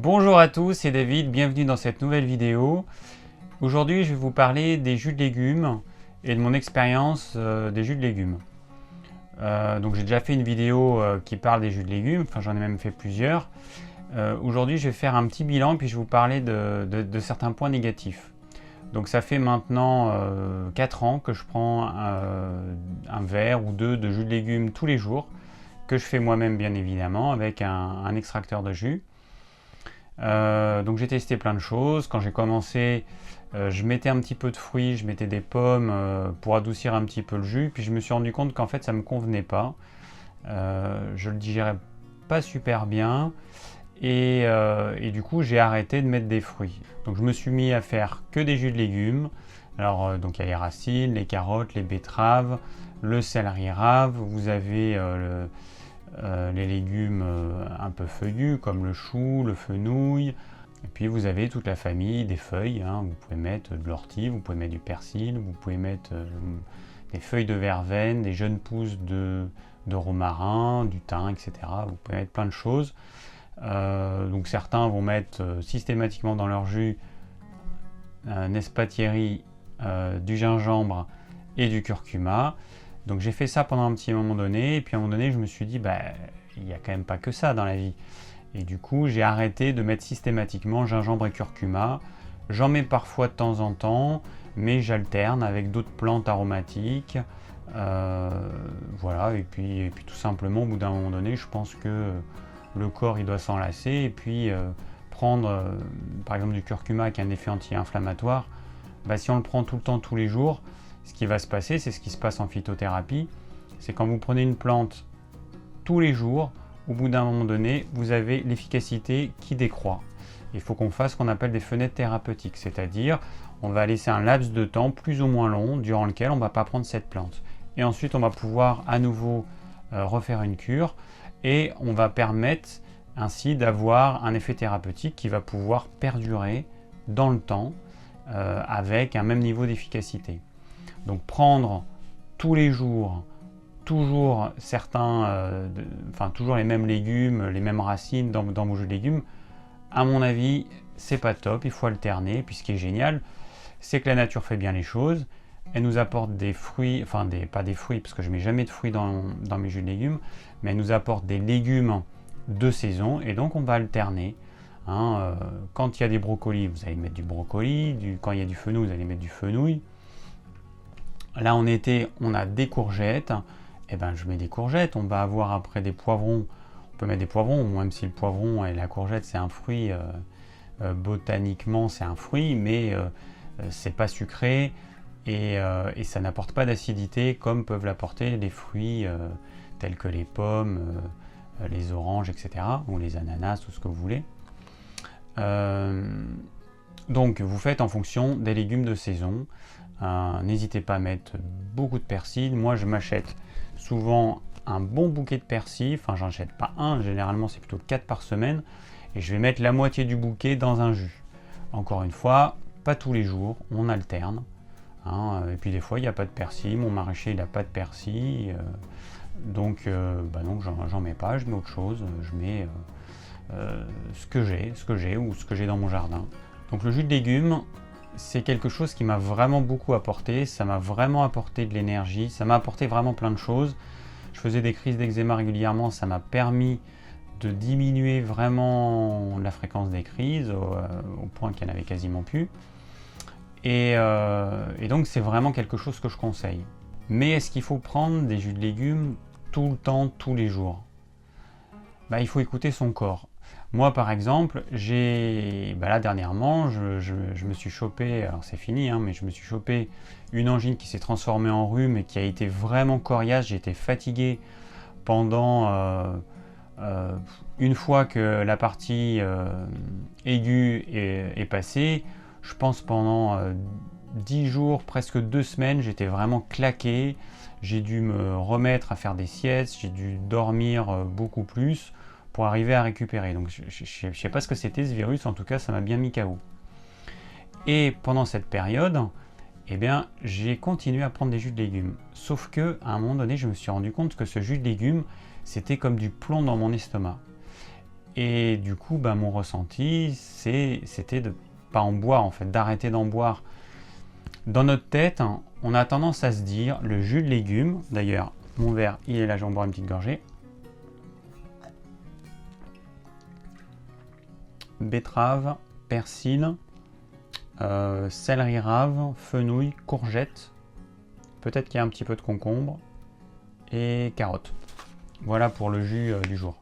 Bonjour à tous, c'est David, bienvenue dans cette nouvelle vidéo. Aujourd'hui, je vais vous parler des jus de légumes et de mon expérience des jus de légumes. Donc j'ai déjà fait une vidéo qui parle des jus de légumes, enfin j'en ai même fait plusieurs. Aujourd'hui, je vais faire un petit bilan puis je vais vous parler de certains points négatifs. Donc ça fait maintenant 4 ans que je prends un verre ou deux de jus de légumes tous les jours, que je fais moi-même bien évidemment avec un extracteur de jus. Donc j'ai testé plein de choses. Quand j'ai commencé, je mettais un petit peu de fruits, je mettais des pommes pour adoucir un petit peu le jus. Puis je me suis rendu compte qu'en fait ça ne me convenait pas. Je le digérais pas super bien. Et du coup j'ai arrêté de mettre des fruits. Donc je me suis mis à faire que des jus de légumes. Alors donc il y a les racines, les carottes, les betteraves, le céleri rave. Vous avez les légumes un peu feuillus comme le chou, le fenouil. Et puis vous avez toute la famille des feuilles. Vous pouvez mettre de l'ortie, vous pouvez mettre du persil, vous pouvez mettre des feuilles de verveine, des jeunes pousses de romarin, du thym, etc. Vous pouvez mettre plein de choses. Donc certains vont mettre systématiquement dans leur jus, n'est-ce pas Thierry, du gingembre et du curcuma. Donc j'ai fait ça pendant un petit moment donné, et puis à un moment donné je me suis dit, il n'y a quand même pas que ça dans la vie. Et du coup j'ai arrêté de mettre systématiquement gingembre et curcuma. J'en mets parfois de temps en temps, mais j'alterne avec d'autres plantes aromatiques. Voilà, et puis tout simplement au bout d'un moment donné, je pense que le corps il doit s'en lasser, et puis prendre par exemple du curcuma qui a un effet anti-inflammatoire, si on le prend tout le temps, tous les jours, ce qui va se passer, c'est ce qui se passe en phytothérapie, c'est quand vous prenez une plante tous les jours, au bout d'un moment donné, vous avez l'efficacité qui décroît. Il faut qu'on fasse ce qu'on appelle des fenêtres thérapeutiques, c'est-à-dire on va laisser un laps de temps plus ou moins long durant lequel on ne va pas prendre cette plante. Et ensuite on va pouvoir à nouveau refaire une cure, et on va permettre ainsi d'avoir un effet thérapeutique qui va pouvoir perdurer dans le temps avec un même niveau d'efficacité. Donc prendre tous les jours, toujours toujours les mêmes légumes, les mêmes racines dans vos jus de légumes, à mon avis, c'est pas top, il faut alterner. Puis ce qui est génial, c'est que la nature fait bien les choses. Elle nous apporte des fruits, pas des fruits, parce que je ne mets jamais de fruits dans mes jus de légumes, mais elle nous apporte des légumes de saison, et donc on va alterner. Quand il y a des brocolis, vous allez mettre du brocoli, quand il y a du fenouil, vous allez mettre du fenouil. Là en été, on a des courgettes, je mets des courgettes. On va avoir après des poivrons, on peut mettre des poivrons, même si le poivron et la courgette c'est un fruit, botaniquement c'est un fruit, mais c'est pas sucré, et ça n'apporte pas d'acidité comme peuvent l'apporter les fruits tels que les pommes, les oranges, etc., ou les ananas, tout ce que vous voulez. Donc vous faites en fonction des légumes de saison. N'hésitez pas à mettre beaucoup de persil. Moi je m'achète souvent un bon bouquet de persil, j'en achète pas un, généralement c'est plutôt 4 par semaine, et je vais mettre la moitié du bouquet dans un jus. Encore une fois, pas tous les jours, on alterne. Et puis des fois il n'y a pas de persil, mon maraîcher il n'a pas de persil, donc j'en mets pas, je mets autre chose, je mets ce que j'ai ou ce que j'ai dans mon jardin. Donc le jus de légumes, c'est quelque chose qui m'a vraiment beaucoup apporté, ça m'a vraiment apporté de l'énergie, ça m'a apporté vraiment plein de choses. Je faisais des crises d'eczéma régulièrement, ça m'a permis de diminuer vraiment la fréquence des crises au point qu'il n'y en avait quasiment plus. Et donc c'est vraiment quelque chose que je conseille. Mais est-ce qu'il faut prendre des jus de légumes tout le temps, tous les jours? Il faut écouter son corps. Moi par exemple, là dernièrement, je me suis chopé, alors c'est fini, mais je me suis chopé une angine qui s'est transformée en rhume et qui a été vraiment coriace. J'ai été fatigué pendant une fois que la partie aiguë est passée. Je pense pendant 10 jours, presque 2 semaines, j'étais vraiment claqué. J'ai dû me remettre à faire des siestes, j'ai dû dormir beaucoup plus pour arriver à récupérer. Donc je ne sais pas ce que c'était ce virus, en tout cas ça m'a bien mis KO. Et pendant cette période, j'ai continué à prendre des jus de légumes. Sauf que à un moment donné, je me suis rendu compte que ce jus de légumes, c'était comme du plomb dans mon estomac. Et du coup, mon ressenti, c'était de pas en boire, en fait, d'arrêter d'en boire. Dans notre tête, on a tendance à se dire, le jus de légumes, d'ailleurs, mon verre, il est là, j'en bois une petite gorgée. Betterave, persil, céleri rave, fenouil, courgette, peut-être qu'il y a un petit peu de concombre et carotte. Voilà pour le jus du jour.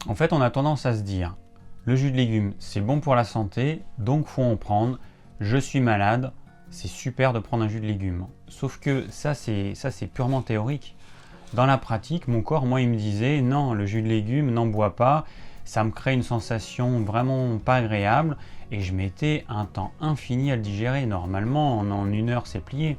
En fait, on a tendance à se dire, le jus de légumes, c'est bon pour la santé, donc faut en prendre. Je suis malade, c'est super de prendre un jus de légumes. Sauf que ça, c'est purement théorique. Dans la pratique, mon corps, moi, il me disait, non, le jus de légumes, n'en bois pas. Ça me crée une sensation vraiment pas agréable et je mettais un temps infini à le digérer. Normalement, en 1 heure, c'est plié.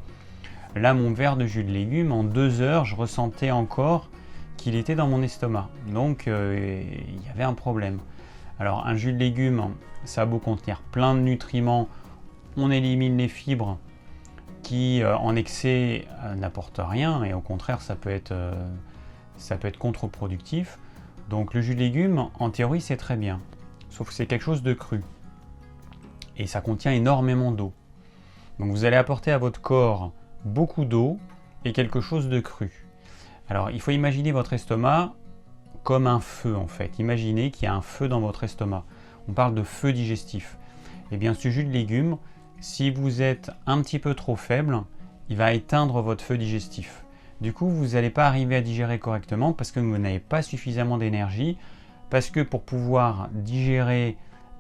Là, mon verre de jus de légumes, en 2 heures, je ressentais encore qu'il était dans mon estomac. Donc, il y avait un problème. Alors, un jus de légumes, ça a beau contenir plein de nutriments, on élimine les fibres qui, en excès, n'apportent rien et au contraire, ça peut être contre-productif. Donc le jus de légumes, en théorie, c'est très bien, sauf que c'est quelque chose de cru. Et ça contient énormément d'eau. Donc vous allez apporter à votre corps beaucoup d'eau et quelque chose de cru. Alors il faut imaginer votre estomac comme un feu en fait. Imaginez qu'il y a un feu dans votre estomac. On parle de feu digestif. Et bien ce jus de légumes, si vous êtes un petit peu trop faible, il va éteindre votre feu digestif. Du coup, vous n'allez pas arriver à digérer correctement parce que vous n'avez pas suffisamment d'énergie, parce que pour pouvoir digérer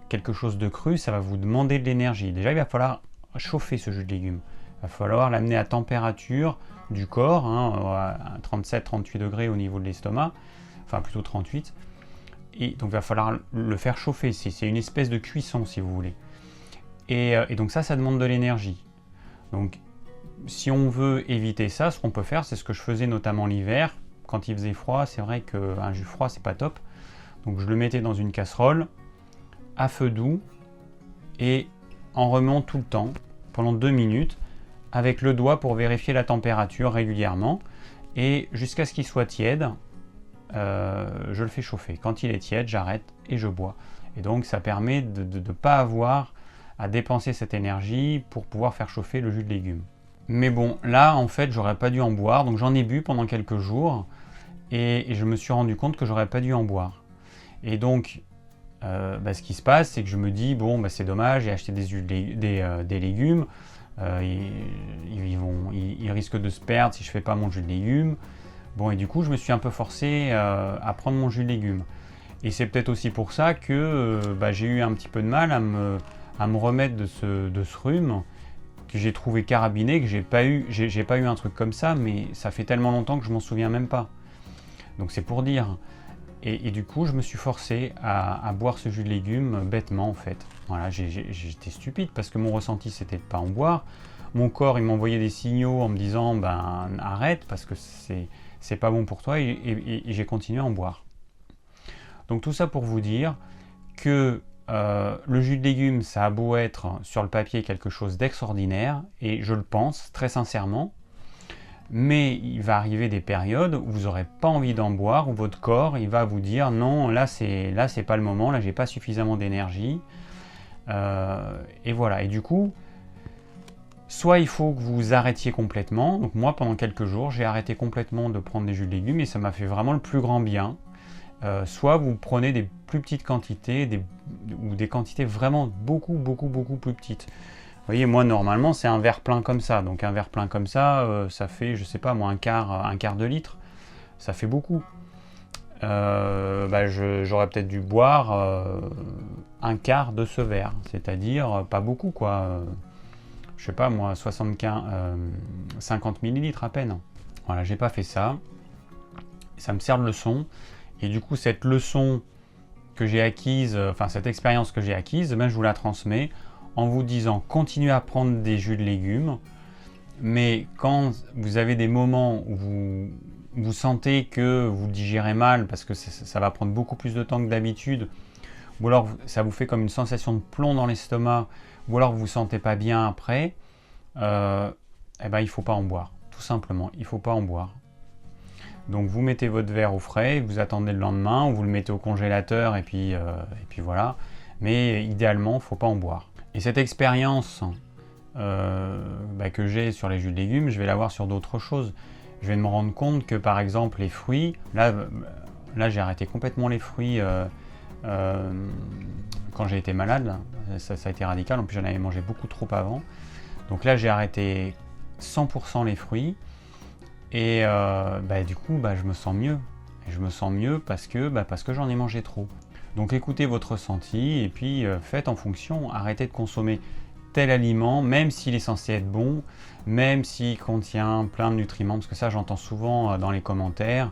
quelque chose de cru, ça va vous demander de l'énergie. Déjà, il va falloir chauffer ce jus de légumes. Il va falloir l'amener à température du corps, à 37-38 degrés au niveau de l'estomac, enfin plutôt 38. Et donc, il va falloir le faire chauffer. C'est une espèce de cuisson, si vous voulez. Et donc ça demande de l'énergie. Donc, si on veut éviter ça, ce qu'on peut faire, c'est ce que je faisais notamment l'hiver. Quand il faisait froid, c'est vrai qu'un jus froid, c'est pas top. Donc je le mettais dans une casserole, à feu doux, et en remuant tout le temps, pendant 2 minutes, avec le doigt pour vérifier la température régulièrement, et jusqu'à ce qu'il soit tiède, je le fais chauffer. Quand il est tiède, j'arrête et je bois. Et donc ça permet de ne pas avoir à dépenser cette énergie pour pouvoir faire chauffer le jus de légumes. Mais bon, là, en fait, j'aurais pas dû en boire. Donc j'en ai bu pendant quelques jours. Et je me suis rendu compte que j'aurais pas dû en boire. Et donc, ce qui se passe, c'est que je me dis, bon, c'est dommage, j'ai acheté des légumes. Ils risquent de se perdre si je fais pas mon jus de légumes. Bon, et du coup, je me suis un peu forcé à prendre mon jus de légumes. Et c'est peut-être aussi pour ça que j'ai eu un petit peu de mal à me remettre de ce rhume que j'ai trouvé carabiné, que j'ai pas eu un truc comme ça, mais ça fait tellement longtemps que je m'en souviens même pas. Donc c'est pour dire. Et du coup, je me suis forcé à boire ce jus de légumes bêtement en fait. Voilà, j'étais stupide parce que mon ressenti c'était de pas en boire. Mon corps il m'envoyait des signaux en me disant arrête parce que c'est pas bon pour toi et j'ai continué à en boire. Donc tout ça pour vous dire que le jus de légumes, ça a beau être sur le papier quelque chose d'extraordinaire, et je le pense très sincèrement, mais il va arriver des périodes où vous n'aurez pas envie d'en boire, où votre corps il va vous dire non, là c'est pas le moment, là j'ai pas suffisamment d'énergie, et voilà. Et du coup, soit il faut que vous arrêtiez complètement. Donc moi pendant quelques jours j'ai arrêté complètement de prendre des jus de légumes et ça m'a fait vraiment le plus grand bien. Soit vous prenez des plus petites quantités ou des quantités vraiment beaucoup plus petites. Vous voyez, moi normalement c'est un verre plein comme ça. Donc un verre plein comme ça, ça fait, je sais pas moi, un quart de litre. Ça fait beaucoup. J'aurais peut-être dû boire un quart de ce verre. C'est-à-dire pas beaucoup quoi. Je sais pas moi, 50 millilitres à peine. Voilà, j'ai pas fait ça. Ça me sert de leçon. Et du coup, cette leçon que j'ai acquise, cette expérience que j'ai acquise, je vous la transmets en vous disant continuez à prendre des jus de légumes, mais quand vous avez des moments où vous sentez que vous digérez mal parce que ça va prendre beaucoup plus de temps que d'habitude, ou alors ça vous fait comme une sensation de plomb dans l'estomac, ou alors vous ne vous sentez pas bien après, il ne faut pas en boire. Tout simplement, il ne faut pas en boire. Donc vous mettez votre verre au frais, vous attendez le lendemain, ou vous le mettez au congélateur et puis voilà. Mais idéalement, il ne faut pas en boire. Et cette expérience que j'ai sur les jus de légumes, je vais l'avoir sur d'autres choses. Je vais me rendre compte que par exemple les fruits, là j'ai arrêté complètement les fruits quand j'ai été malade, ça a été radical, en plus j'en avais mangé beaucoup trop avant. Donc là j'ai arrêté 100% les fruits et du coup je me sens mieux. Et je me sens mieux parce que j'en ai mangé trop. Donc écoutez votre ressenti et puis faites en fonction, arrêtez de consommer tel aliment, même s'il est censé être bon, même s'il contient plein de nutriments, parce que ça j'entends souvent dans les commentaires,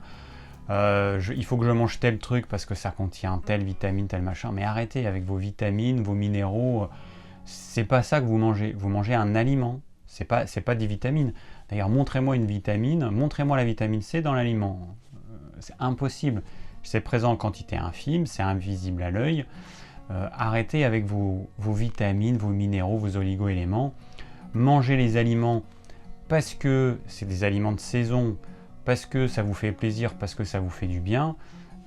il faut que je mange tel truc parce que ça contient telle vitamine, tel machin, mais arrêtez avec vos vitamines, vos minéraux, c'est pas ça que vous mangez un aliment, c'est pas des vitamines. D'ailleurs montrez-moi une vitamine, montrez-moi la vitamine C dans l'aliment, c'est impossible, c'est présent en quantité infime, c'est invisible à l'œil. Arrêtez avec vos vitamines, vos minéraux, vos oligo-éléments. Mangez les aliments parce que c'est des aliments de saison, parce que ça vous fait plaisir, parce que ça vous fait du bien,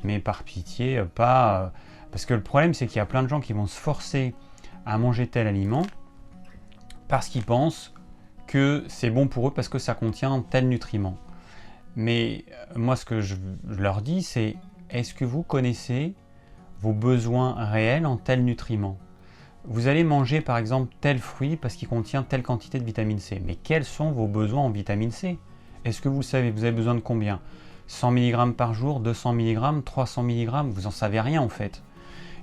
mais par pitié, pas... parce que le problème, c'est qu'il y a plein de gens qui vont se forcer à manger tel aliment parce qu'ils pensent que c'est bon pour eux parce que ça contient tel nutriment. Mais moi, ce que je leur dis, c'est est-ce que vous connaissez vos besoins réels en tel nutriment? Vous allez manger par exemple tel fruit parce qu'il contient telle quantité de vitamine C. Mais quels sont vos besoins en vitamine C? Est-ce que vous le savez? Vous avez besoin de combien? 100 mg par jour, 200 mg, 300 mg? Vous n'en savez rien en fait.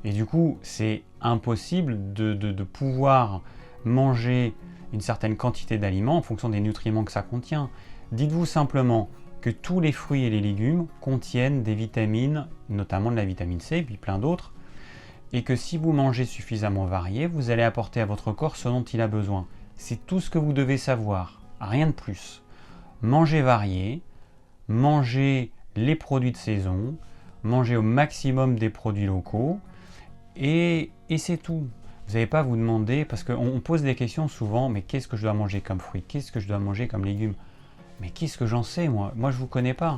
Et du coup, c'est impossible de pouvoir manger une certaine quantité d'aliments en fonction des nutriments que ça contient. Dites-vous simplement que tous les fruits et les légumes contiennent des vitamines, notamment de la vitamine C et puis plein d'autres, et que si vous mangez suffisamment varié, vous allez apporter à votre corps ce dont il a besoin. C'est tout ce que vous devez savoir, rien de plus. Mangez varié, mangez les produits de saison, mangez au maximum des produits locaux, et c'est tout. Vous n'allez pas vous demander, parce qu'on pose des questions souvent, mais qu'est-ce que je dois manger comme fruits? Qu'est-ce que je dois manger comme légumes? Mais qu'est-ce que j'en sais, moi? Moi, je ne vous connais pas.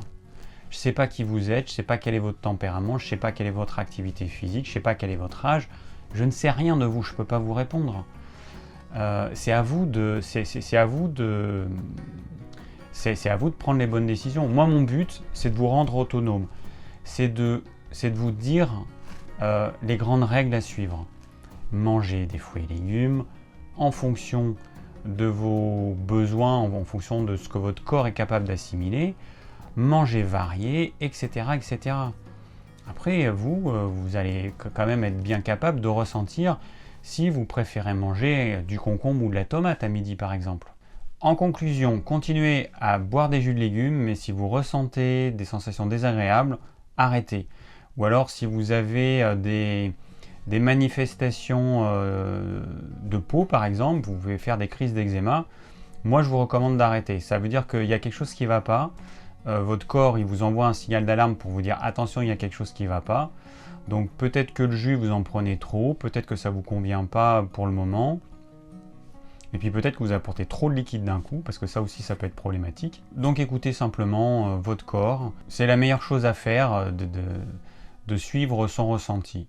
Je ne sais pas qui vous êtes, je ne sais pas quel est votre tempérament, je ne sais pas quelle est votre activité physique, je ne sais pas quel est votre âge. Je ne sais rien de vous, je ne peux pas vous répondre. C'est à vous de prendre les bonnes décisions. Moi, mon but, c'est de vous rendre autonome. C'est de vous dire les grandes règles à suivre. Mangez des fruits et légumes en fonction de vos besoins, en fonction de ce que votre corps est capable d'assimiler, mangez varié, etc., etc. Après, vous allez quand même être bien capable de ressentir si vous préférez manger du concombre ou de la tomate à midi, par exemple. En conclusion, continuez à boire des jus de légumes, mais si vous ressentez des sensations désagréables, arrêtez. Ou alors, si vous avez des manifestations de peau, par exemple, vous pouvez faire des crises d'eczéma, moi je vous recommande d'arrêter. Ça veut dire qu'il y a quelque chose qui ne va pas, votre corps il vous envoie un signal d'alarme pour vous dire attention, il y a quelque chose qui ne va pas. Donc peut-être que le jus vous en prenez trop, peut-être que ça ne vous convient pas pour le moment, et puis peut-être que vous apportez trop de liquide d'un coup, parce que ça aussi ça peut être problématique. Donc écoutez simplement votre corps, c'est la meilleure chose à faire de suivre son ressenti.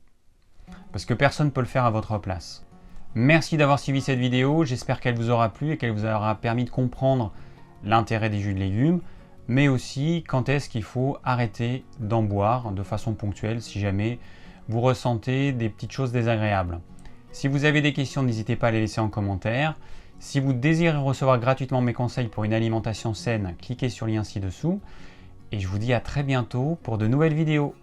Parce que personne ne peut le faire à votre place. Merci d'avoir suivi cette vidéo, j'espère qu'elle vous aura plu et qu'elle vous aura permis de comprendre l'intérêt des jus de légumes, mais aussi quand est-ce qu'il faut arrêter d'en boire de façon ponctuelle si jamais vous ressentez des petites choses désagréables. Si vous avez des questions, n'hésitez pas à les laisser en commentaire. Si vous désirez recevoir gratuitement mes conseils pour une alimentation saine, cliquez sur le lien ci-dessous. Et je vous dis à très bientôt pour de nouvelles vidéos.